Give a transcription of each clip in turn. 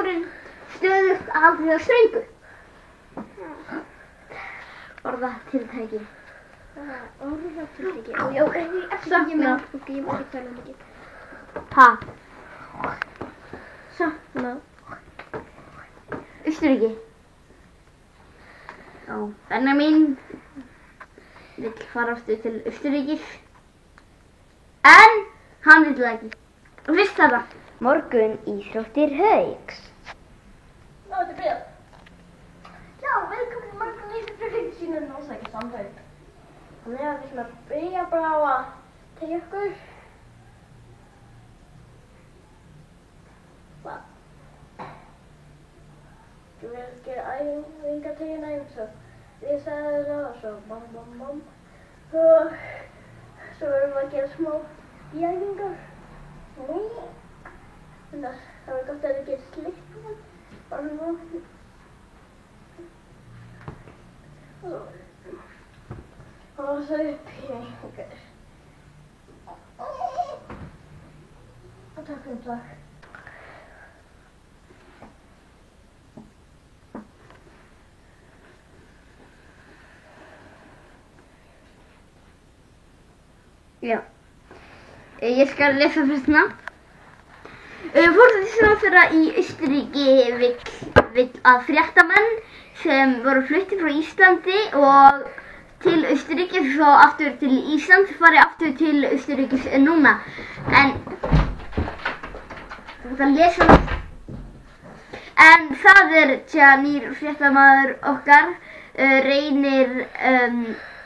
mótorinn stöðugt haldið á ströngu. Orðatiltæki. Orðatiltæki. Já, ég meina, ok, ég má ekki tala mikið. Ha? Sakna. Austurríki. Já, Benjamin vill fara aftur til Austurríkis. En hann vill það ekki. Og fyrst þetta. Morgun íþróttir Hauks. Já, þetta er byrjað. Já, velkomin í morgun íþróttir Hauks sína náðsækja samfæð. Þannig að við ætlum að byrja bara á að tegja okkur. Hvað? Þú vil gera æfinga tegina eins og við sagðum það og svo bam bam bam. Og svo verðum við að gera smá æfingar. Þannig að það var gott að það getur slikt með það. Bara nú. Og svo upp í æfingar. Og takk takk. Já. Ég skal lesa fyrstna. Forsætisráðherra í Austurríki vill að fréttamenn sem voru fluttir frá Íslandi og til Austurríkis og aftur til Íslands fari aftur til Austurríkis núna. En þú ert að lesa það. En það nýr fréttamaður okkar, Reynir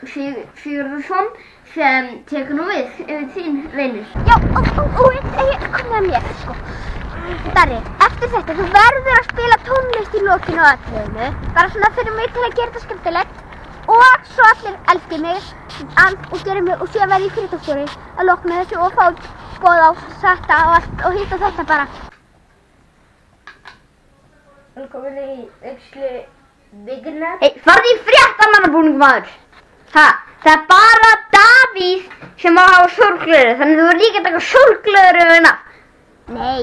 Sigurðsson, sem tekur nú við þín Reynir. Já, og komið að mér, sko. Darri, eftir þetta, þú verður að spila tónlist í lokinu á atriðinu. Bara svona fyrir mig til að gera þetta skemmtilegt. Og svo allir elski mig og gera mig, og síðan verði ég fréttastjóri að loknu þessu og fá boð á þetta og allt og hitt og þetta bara. Velkomin í Auksli vikunar. Hey, farðu í fréttamannabúning, maður. Það er bara Davíð sem má hafa sólgleraugu, þannig þú verður líka að taka sólgleraugu hérna. Nei.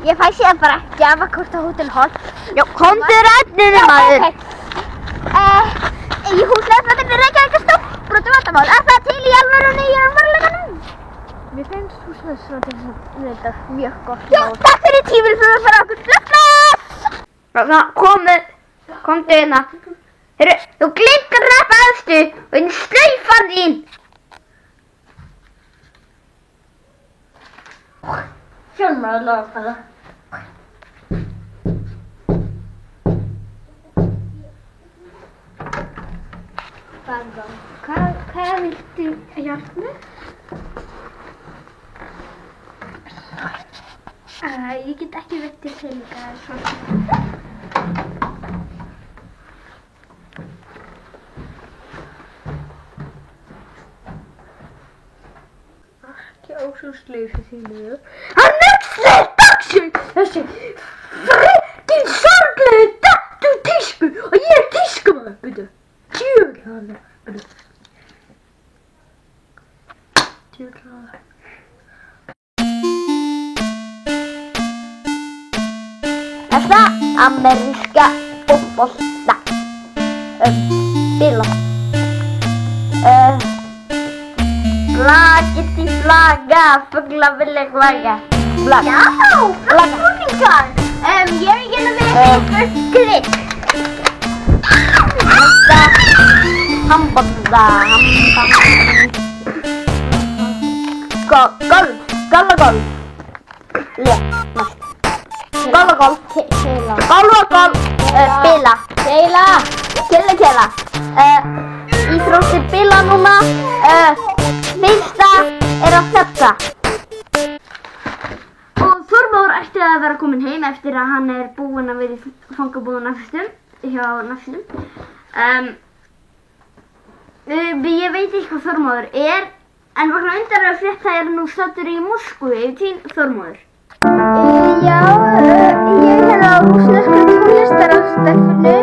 Ég fæ síðan bara gjafakort á Hótel Holt. Já, komdu þér að efninu, maður. Í húsnæðisvöldinni Reykjavík er stórt brotum vandamál. Er það til í alvörunni í raunveruleikanum? Mér finnst húsnæðisvöldinni þetta mjög gott Já, takk fyrir tíminn fyrir okkur. Bless! Komdu hérna. Heyrðu, þú gleymd að rappa aðstu og einn slaufan þín. Sjálf maður að laga það. Hvað viltu hjálpa mér? Ég get ekki veitt til peninga eða svona. Ekki ósúsleysi þínu. Hann nefnir dagsins þessi freaking sorglegu datt úr tísku og ég er tískumaður, byrju. Tjúklaður, byrju. Tjúklaður. Þetta ameríska fótbolta. Bila. Flaggetti flagga, fugla vilja kvaga. Flagga. Já, flaggfúningar. Ég er hérna með ykkur grill. Þetta handbolta. Golf. Golf. Bila. Kela. Íþróttir bila núna. Fyrsta er að þetta. Og Þormóður ætti að vera komin heim eftir að hann er búinn að vera í fangabúðum hjá nasistum. Ég veit ekki hvað Þormóður er, en vegna undan að frétta er nú staddur í Moskvu yfir til Þormóður. Já, ég er á rússnesku tónlistarráðstefnu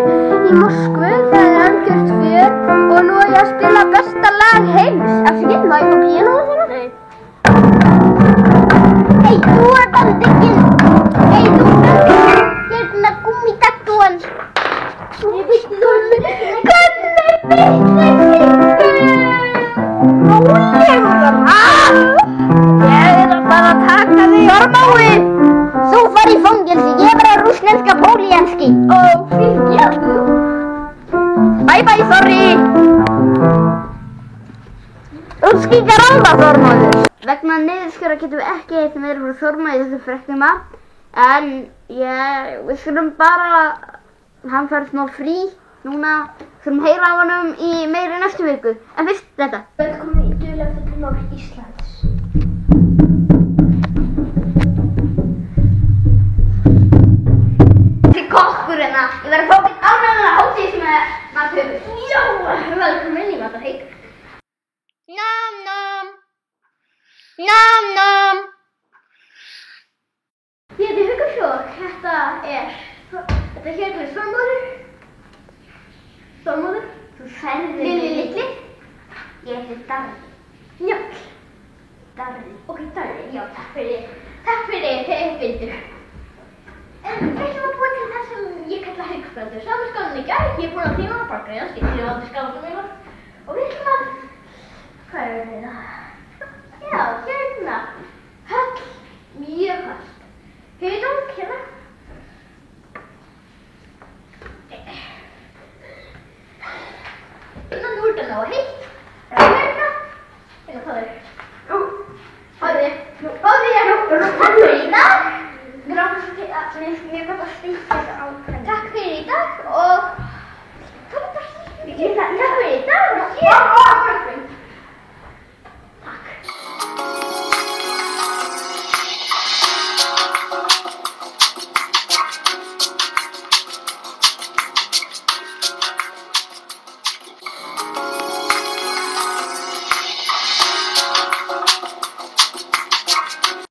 í Moskvu. Það er algjört fjör og nú er ég að spila besta lag heims. Afsakið, má ég fá píanóið þeirra? Nei. Hey, þú er bara digginn. Hey, þú. ekki. Ó, fyrirgefðu. Bye bye, sorry. Útskýringar á það, Þormóður. Vegna niðurskjöra getum við ekki heitt meira frá Þormóði í þessu fréttum en við skulum bara, hann fær smá frí núna, skulum heyra af honum í meiri næstu viku. En fyrst þetta. Velkomin í Dularfull mál Íslands. Þessi kokkur hérna, ég verð að fá mitt almennilega hátíð sem matur. Já, velkomin í Matarhygg. Nam nam. Nam nam. Ég heiti Huggarsjók, þetta hér er Þormóður. Þú færði Lilli litli. Ég heiti Darri. Njáll. Darri. Ok, Darri, já, takk fyrir Hildur. Þeir sem var búið til það sem ég kalla Huggsbrandur. Saman skálan í gær, ég er búin að tíma, bara greiða, skiptir ég aldrei skálan sem ég var. Og við ætlum að, hvað er það?